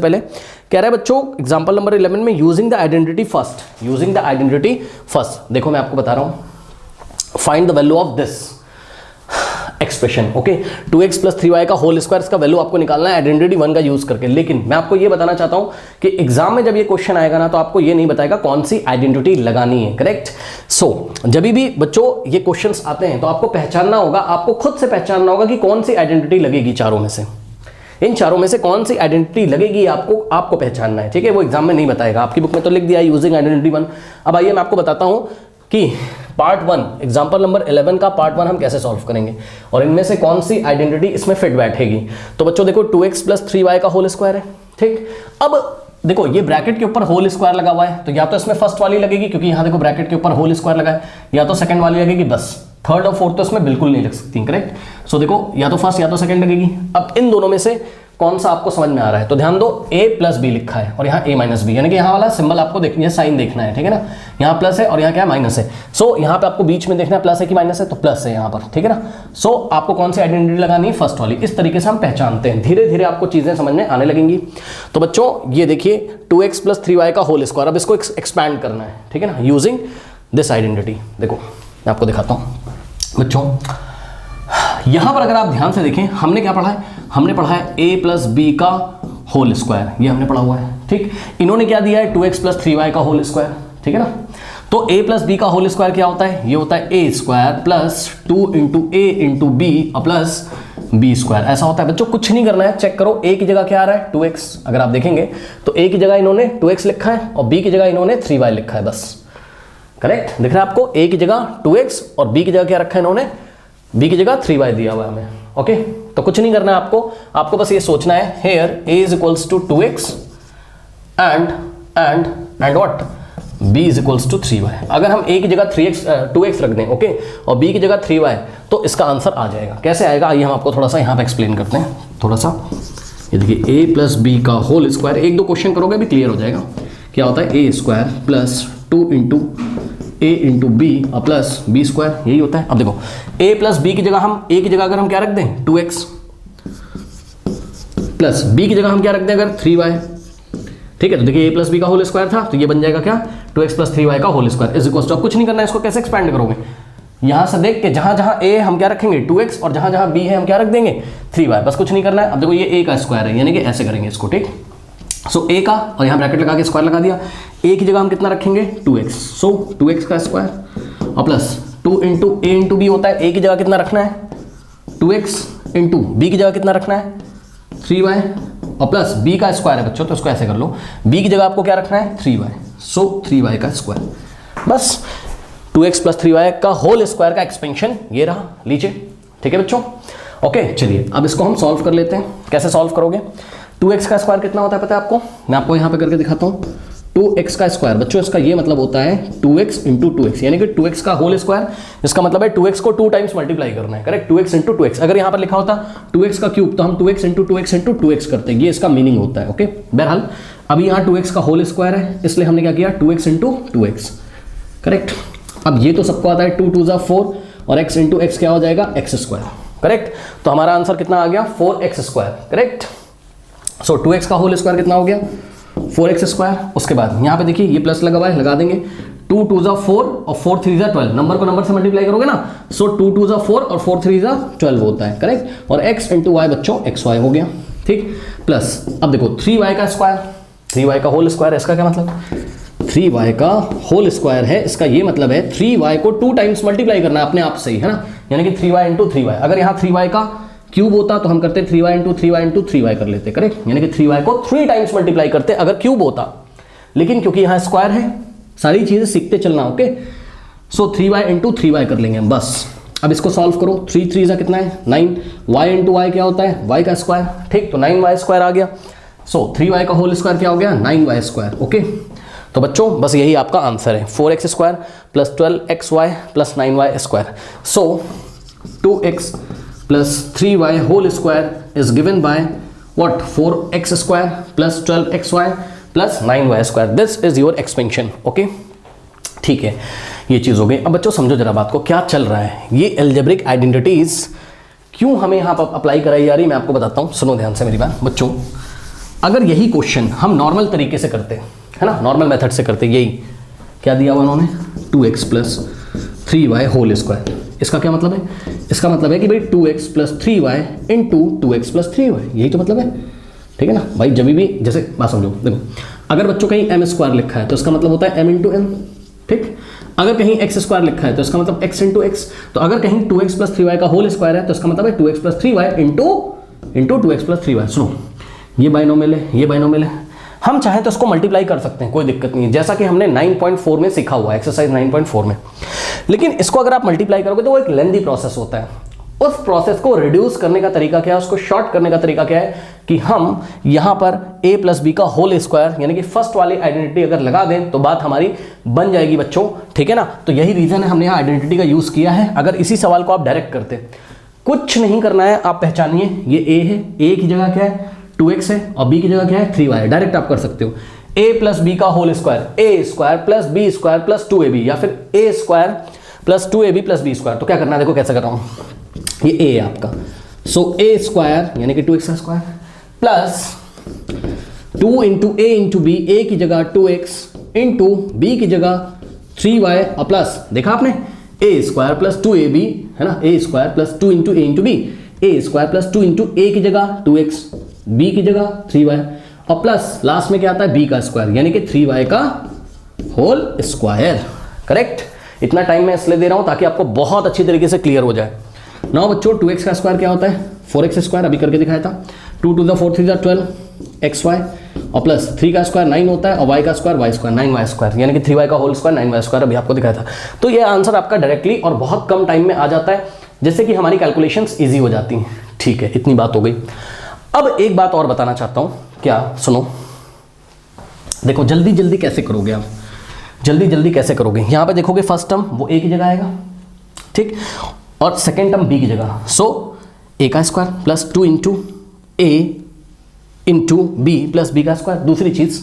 पहले कह रहा है बच्चों एग्जांपल नंबर 11 में यूजिंग द आइडेंटिटी फर्स्ट, देखो मैं आपको बता रहा हूं, find the value of this expression. Okay, 2x plus 3y का होल स्क्वायर, इसका वैल्यू आपको निकालना है आइडेंटिटी 1 का यूज करके। लेकिन मैं आपको ये बताना चाहता हूं कि एग्जाम में जब ये क्वेश्चन आएगा ना, तो आपको ये नहीं बताएगा कौन सी आइडेंटिटी लगानी है। करेक्ट। सो जब भी बच्चों ये क्वेश्चंस आते हैं तो आपको पहचानना होगा, आपको खुद से पहचानना होगा कि कौन सी आइडेंटिटी लगेगी चारों में से, इन चारों में से कौन सी आइडेंटिटी लगेगी आपको पहचानना है। ठीक है, वो एग्जाम में नहीं बताएगा, आपकी बुक में तो लिख दिया है यूजिंग आइडेंटिटी 1। अब आइए मैं आपको बताता हूं कि पार्ट 1 एग्जांपल नंबर 11 का पार्ट 1 हम कैसे सॉल्व करेंगे और इनमें से कौन सी आइडेंटिटी इसमें फिट बैठेगी। तो बच्चों देखो 2x प्लस 3y का होल स्क्वायर है। ठीक, अब देखो ये ब्रैकेट के ऊपर होल स्क्वायर लगा हुआ है, तो या तो इसमें फर्स्ट वाली लगेगी क्योंकि यहां देखो ब्रैकेट के ऊपर होल स्क्वायर लगा है, या तो सेकंड वाली लगेगी, बस थर्ड और फोर्थ तो इसमें बिल्कुल नहीं लग सकती। करेक्ट। सो देखो या तो फर्स्ट या तो सेकंड लगेगी। अब इन दोनों में से कौन सा आपको समझ में आ रहा है, तो ध्यान दो a प्लस बी लिखा है और यहाँ a माइनस बी, यानी कि यहाँ वाला सिंबल आपको देखना है, साइन देखना है। ठीक है ना, यहाँ प्लस है और यहाँ क्या है, माइनस है। सो यहाँ पे आपको बीच में देखना है प्लस है कि माइनस है, तो प्लस है यहाँ पर। ठीक है ना। सो आपको कौन सी आइडेंटिटी लगानी है, फर्स्ट वाली। इस तरीके से हम पहचानते हैं, धीरे धीरे आपको चीजें समझ में आने लगेंगी। तो बच्चों ये देखिए 2x प्लस 3y का होल स्क्वायर, अब इसको एक्सपैंड करना है। ठीक है ना, यूजिंग दिस आइडेंटिटी। देखो मैं आपको दिखाता हूँ बच्चों, यहां पर अगर आप ध्यान से देखें हमने क्या पढ़ा है, हमने पढ़ा है a प्लस बी का होल स्क्वायर, ये हमने पढ़ा हुआ है। ठीक, इन्होंने क्या दिया है 2x प्लस 3y का होल स्क्वायर। ठीक है ना, तो a प्लस बी का होल स्क्वायर क्या होता है, ये होता है a square plus 2 into a into B plus B square, ऐसा होता है। बच्चों कुछ नहीं करना है, चेक करो a की जगह क्या आ रहा है 2x, अगर आप देखेंगे तो a की जगह इन्होंने 2x लिखा है और b की जगह इन्होंने 3y लिखा है, बस। करेक्ट, दिख रहा है आपको, a की जगह 2x और b की जगह क्या रखा है इन्होंने, b की जगह 3y दिया हुआ है हमें। ओके, तो कुछ नहीं करना है आपको बस ये सोचना है here a is equals to 2x and what b is equals to 3y। अगर हम a की जगह 2x रख दें, ओके, और b की जगह 3y, तो इसका आंसर आ जाएगा। कैसे आएगा आइए हम आपको थोड़ा सा यहाँ पे एक्सप्लेन करते हैं। थोड़ा सा ये देखिए a प्लस बी का होल स्क्वायर, एक दो क्वेश्चन करोगे भी क्लियर हो जाएगा। क्या होता है a square plus 2 into a into B plus B square, यही होता है। अब देखो a प्लस बी की जगह हम a की जगह अगर हम क्या रख दें 2x प्लस b की जगह हम क्या रख दें अगर 3y। ठीक है, तो देखिए a प्लस बी का होल स्क्वायर था, तो ये बन जाएगा क्या 2x प्लस 3y का whole square is equal to, अब कुछ नहीं करना है, इसको कैसे एक्सपैंड करोगे, यहां से देख के जहां जहां a हम क्या रखेंगे 2x और जहां जहां b है हम क्या रख देंगे 3y, बस कुछ नहीं करना है। अब देखो ये a का स्क्वायर है, यानी कि ऐसे करेंगे इसको। ठीक, सो a का और यहाँ ब्रैकेट लगा के स्क्वायर लगा दिया, a की जगह हम कितना रखेंगे 2x, सो 2x का स्क्वायर और plus 2 into a into B होता है, a की जगह कितना रखना है 2x इंटू b की जगह कितना रखना है 3y और प्लस b का स्क्वायर है बच्चों, तो इसको ऐसे कर लो, b की जगह आपको क्या रखना है 3y, सो 3y का स्क्वायर, बस 2x प्लस 3y का होल स्क्वायर का एक्सपेंशन ये रहा, लीजिए। ठीक है बच्चों, ओके, चलिए अब इसको हम सॉल्व कर लेते हैं। कैसे सॉल्व करोगे, 2x का स्क्वायर कितना होता है पता है आपको, मैं आपको यहाँ पे करके दिखाता हूँ। 2x का स्क्वायर बच्चों, इसका ये मतलब होता है 2x इंटू 2x, यानी कि 2x का होल स्क्वायर, इसका मतलब है 2x को 2 टाइम्स मल्टीप्लाई करना है। करेक्ट, 2x इंटू 2x, अगर यहाँ पर लिखा होता 2x का क्यूब तो हम 2x into 2x into 2x करते हैं, ये इसका मीनिंग होता है। ओके, बहरहाल अभी यहाँ 2x का होल स्क्वायर है, इसलिए हमने क्या किया 2x इंटू 2x। करेक्ट, अब ये तो सबको आता है 2 2 जा 4 और x इंटू x क्या हो जाएगा x स्क्वायर। करेक्ट, तो हमारा आंसर कितना आ गया 4x स्क्वायर। करेक्ट, सो 2x का होल स्क्वायर कितना हो गया 4x स्क्वायर। उसके बाद यहाँ पे देखिए ये प्लस लगा हुआ है, लगा देंगे 2 2 जा 4 और 4 3 जा 12, नंबर को नंबर से मल्टीप्लाई करोगे ना, सो 2 2 जा 4 और 4 3 जा 12 होता है। करेक्ट, और x इंटू वाई बच्चों xy हो गया। ठीक, प्लस अब देखो 3y का स्क्वायर, 3y का होल स्क्वायर, इसका क्या मतलब 3y का होल स्क्वायर है, इसका ये मतलब है 3y को 2 टाइम्स मल्टीप्लाई करना है अपने आप से ही, है ना, यानी कि 3y इंटू 3y। अगर यहाँ 3y का क्यूब होता तो हम करते 3y into 3y into 3y कर लेते। करेक्ट, यानी कि 3y को 3 टाइम्स मल्टीप्लाई करते अगर क्यूब होता, लेकिन क्योंकि यहाँ स्क्वायर है, सारी चीजें सीखते चलना। ओके, सो 3y इंटू 3y कर लेंगे हम, बस। अब इसको सॉल्व करो, 3 3 जा कितना है 9, y इंटू वाई क्या होता है y का स्क्वायर। ठीक, तो 9y स्क्वायर आ गया, सो 3y का होल स्क्वायर क्या हो गया 9y स्क्वायर। ओके, तो बच्चों बस यही आपका आंसर है, 4x square plus 12xy plus 9y square. So 2x plus 3y whole square is given by what 4x square plus 12xy plus 9y square, this is your expansion. Okay, ठीक है, ये चीज हो गई। अब बच्चों समझो जरा बात को, क्या चल रहा है, ये एल्जेब्रिक आइडेंटिटीज क्यों हमें यहाँ पर अप्लाई कराई जा रही है, मैं आपको बताता हूँ, सुनो ध्यान से मेरी बात बच्चों। अगर यही क्वेश्चन हम नॉर्मल तरीके से करते है ना, नॉर्मल मेथड से करते, यही क्या दिया हुआ उन्होंने 2x plus 3y whole square, इसका क्या मतलब है? इसका मतलब है कि भाई 2x plus 3y into 2x plus 3y, यही तो मतलब है, ठीक है ना भाई। जब भी जैसे बात समझो, देखो अगर बच्चों कहीं m स्क्वायर लिखा है तो इसका मतलब होता है m इंटू एम, ठीक। अगर कहीं x स्क्वायर लिखा है तो इसका मतलब x इंटू एक्स। तो अगर कहीं 2x प्लस 3y का होल स्क्वायर है तो इसका मतलब है 2x plus 3y into 2x plus 3y। सुनो, ये बाइनोमियल है, ये बाइनोमियल है, हम चाहें तो इसको मल्टीप्लाई कर सकते हैं, कोई दिक्कत नहीं है, जैसा कि हमने 9.4 में सीखा हुआ है, एक्सरसाइज 9.4 में। लेकिन इसको अगर आप मल्टीप्लाई करोगे तो वो एक लेंदी प्रोसेस होता है। उस प्रोसेस को रिड्यूस करने का तरीका क्या है, उसको शॉर्ट करने का तरीका क्या है कि हम यहां पर a प्लस बी का होल स्क्वायर यानी कि फर्स्ट वाली आइडेंटिटी अगर लगा दें तो बात हमारी बन जाएगी बच्चों, ठीक है ना। तो यही रीजन है हमने यहां आइडेंटिटी का यूज किया है। अगर इसी सवाल को आप डायरेक्ट करते, कुछ नहीं करना है, आप पहचानिए ये a है, a की जगह क्या है 2x है और b की जगह क्या है 3y है, डायरेक्ट आप कर सकते हो a प्लस बी का whole square, a square plus B square plus 2ab, या फिर a square plus 2ab plus B square. तो क्या करना है, देखो कैसे कर रहा हूं, ये a है आपका, सो a स्क्वायर यानी कि 2x square plus 2 into A into B, a की जगह 2x इंटू b की जगह 3y और प्लस, देखा आपने a स्क्वायर प्लस 2ab है ना, a square plus 2 into A into B, a square plus 2 into a की जगह 2x, b की जगह 3y और प्लस लास्ट में क्या आता है b का स्क्वायर यानी कि 3y का होल स्क्वायर। करेक्ट। इतना टाइम मैं इसलिए दे रहा हूं ताकि आपको बहुत अच्छी तरीके से क्लियर हो जाए। नाउ बच्चों 2x का स्क्वायर क्या होता है 4x स्क्वायर, अभी करके दिखाया था, 2 टू द 4 3 12 xy और प्लस 3 का स्क्वायर 9 होता है और y का square y square 9y square यानी कि 3y का होल स्क्वायर 9y स्क्वायर, अभी आपको दिखाया था। तो ये आंसर आपका डायरेक्टली और बहुत कम टाइम में आ जाता है, जिससे कि हमारी कैलकुलेशंस ईजी हो जाती हैं। ठीक है, इतनी बात हो गई। अब एक बात और बताना चाहता हूं, क्या सुनो, देखो जल्दी जल्दी कैसे करोगे आप, जल्दी जल्दी कैसे करोगे। यहां पे देखोगे फर्स्ट टर्म वो a की जगह आएगा, ठीक, और सेकेंड टर्म b की जगह, सो a का स्क्वायर प्लस 2 इंटू ए इंटू बी प्लस बी का स्क्वायर। दूसरी चीज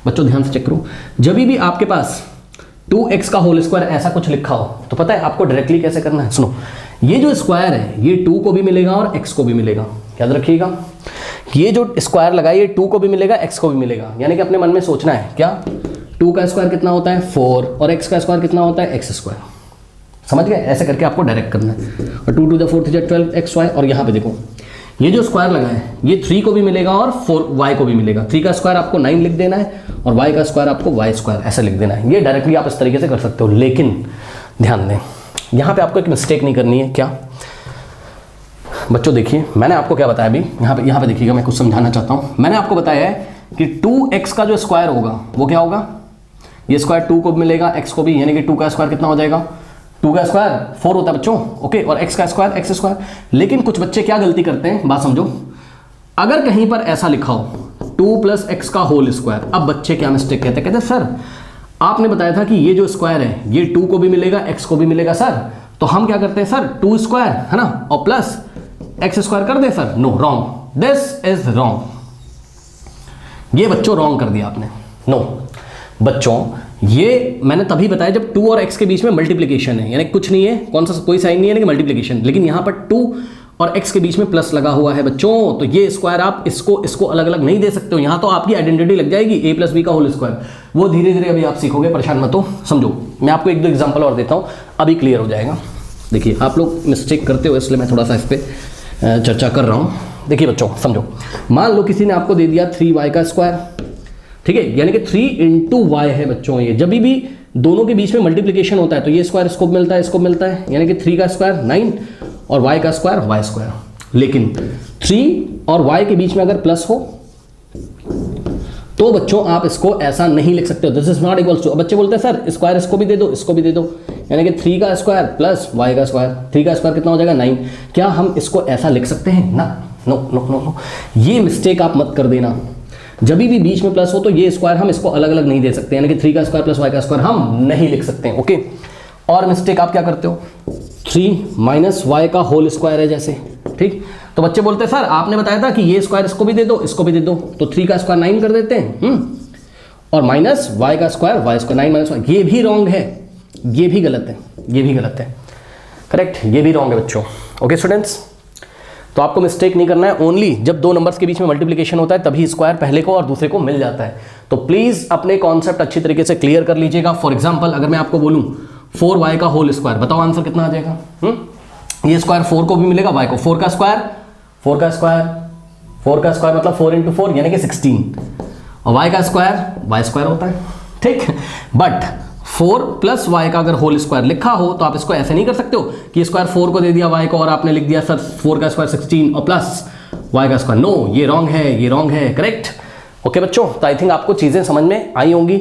बच्चों ध्यान से चेक करो, जब भी आपके पास 2x का होल स्क्वायर ऐसा कुछ लिखा हो तो पता है आपको डायरेक्टली कैसे करना है। सुनो, ये जो स्क्वायर है ये 2 को भी मिलेगा और x को भी मिलेगा, याद रखिएगा। ये जो स्क्वायर लगा ये 2 को भी मिलेगा x को भी मिलेगा, यानी कि अपने मन में सोचना है क्या 2 का स्क्वायर कितना होता है 4 और x का स्क्वायर कितना होता है x स्क्वायर। समझ गए, ऐसे करके आपको डायरेक्ट करना है। और 2 टू द 4 12 xy, और यहाँ पे देखो ये जो स्क्वायर लगा है ये 3 को भी मिलेगा और 4y को भी मिलेगा। 3 का स्क्वायर आपको 9 लिख देना है और y का स्क्वायर आपको y स्क्वायर ऐसे लिख देना है। ये डायरेक्टली आप इस तरीके से कर सकते हो, लेकिन ध्यान दें यहाँ पे आपको एक मिस्टेक नहीं करनी है। क्या बच्चों, देखिए मैंने आपको क्या बताया अभी, यहाँ पे देखिएगा, मैं कुछ समझाना चाहता हूँ। मैंने आपको बताया है कि 2x का जो स्क्वायर होगा वो क्या होगा, ये स्क्वायर 2 को भी मिलेगा x को भी, यानी कि 2 का स्क्वायर कितना हो जाएगा, 2 का स्क्वायर 4 होता है बच्चों, ओके, और x का स्क्वायर x स्क्वायर। लेकिन कुछ बच्चे क्या गलती करते हैं, बात समझो, अगर कहीं पर ऐसा लिखा हो 2 प्लस एक्स का होल स्क्वायर, अब बच्चे क्या मिस्टेक कहते हैं सर आपने बताया था कि ये जो स्क्वायर है ये 2 को भी मिलेगा x को भी मिलेगा सर, तो हम क्या करते हैं सर 2 स्क्वायर है ना और प्लस x स्क्वायर कर दे sir. No, wrong, this is wrong, ये बच्चों रॉन्ग कर दिया आपने। नो बच्चों, ये मैंने तभी बताया जब 2 और x के बीच में मल्टीप्लिकेशन है, यानी कुछ नहीं है, कौन सा कोई साइन नहीं है, लेकिन मल्टीप्लिकेशन। लेकिन यहाँ पर 2 और x के बीच में प्लस लगा हुआ है बच्चों, तो ये स्क्वायर आप इसको अलग अलग नहीं दे सकते हो। यहाँ तो आपकी आइडेंटिटी लग जाएगी a प्लस बी का होल स्क्वायर, वो धीरे धीरे अभी आप सीखोगे, परेशान मत हो, समझो। मैं आपको 1-2 एग्जाम्पल और देता हूँ, अभी क्लियर हो जाएगा। देखिए आप लोग मिस्टेक करते हो इसलिए मैं थोड़ा सा इस पर चर्चा कर रहा हूँ। देखिए बच्चों समझो, मान लो किसी ने आपको दे दिया 3y का स्क्वायर, ठीक है, यानी कि 3 इंटू वाई है बच्चों। ये जब भी दोनों के बीच में मल्टीप्लिकेशन होता है तो ये स्क्वायर इसको मिलता है, इसको मिलता है, यानी कि 3 का स्क्वायर 9 और y का स्क्वायर y स्क्वायर। लेकिन 3 और y के बीच में अगर प्लस हो तो बच्चों आप इसको ऐसा नहीं लिख सकते हो, this is not equals to. बच्चे बोलते हैं सर स्क्वायर इसको भी दे दो, इसको भी दे दो, यानी कि 3 का स्क्वायर प्लस y का स्क्वायर, 3 का स्क्वायर कितना हो जाएगा 9। क्या हम इसको ऐसा लिख सकते हैं ना? नो नो नो नो, ये मिस्टेक आप मत कर देना। जब भी बीच में प्लस हो तो ये स्क्वायर हम इसको अलग अलग नहीं दे सकते, यानी कि 3 का स्क्वायर प्लस y का स्क्वायर हम नहीं लिख सकते हैं, ओके। और मिस्टेक आप क्या करते हो, 3 माइनस वाई का होल स्क्वायर है जैसे, ठीक। तो बच्चे बोलते हैं सर आपने बताया था कि ये स्क्वायर इसको भी दे दो, इसको भी दे दो, तो 3 का स्क्वायर 9 कर देते हैं, और माइनस वाई का square y square 9 minus Y. ये भी रॉन्ग है, ये भी गलत है, ये भी गलत है, करेक्ट, ये भी रॉन्ग है बच्चों, ओके स्टूडेंट्स। तो आपको मिस्टेक नहीं करना है, ओनली जब दो नंबर्स के बीच में मल्टीप्लिकेशन होता है तभी स्क्वायर पहले को और दूसरे को मिल जाता है। तो प्लीज अपने कॉन्सेप्ट अच्छी तरीके से क्लियर कर लीजिएगा। फॉर एग्जाम्पल अगर मैं आपको बोलूं 4y का होल स्क्वायर, बताओ आंसर कितना आ जाएगा? ये स्क्वायर 4 को भी मिलेगा, y को 4 का स्क्वायर मतलब 4 इंटू 4 यानी कि 16, और y का स्क्वायर y स्क्वायर होता है, ठीक। बट 4 प्लस y का अगर होल स्क्वायर लिखा हो तो आप इसको ऐसे नहीं कर सकते हो कि स्क्वायर 4 को दे दिया y को और आपने लिख दिया सर 4 का स्क्वायर 16 और प्लस y का स्क्वायर। नो, ये रॉन्ग है, ये रॉन्ग है, करेक्ट। ओके बच्चों, तो आई थिंक आपको चीजें समझ में आई होंगी।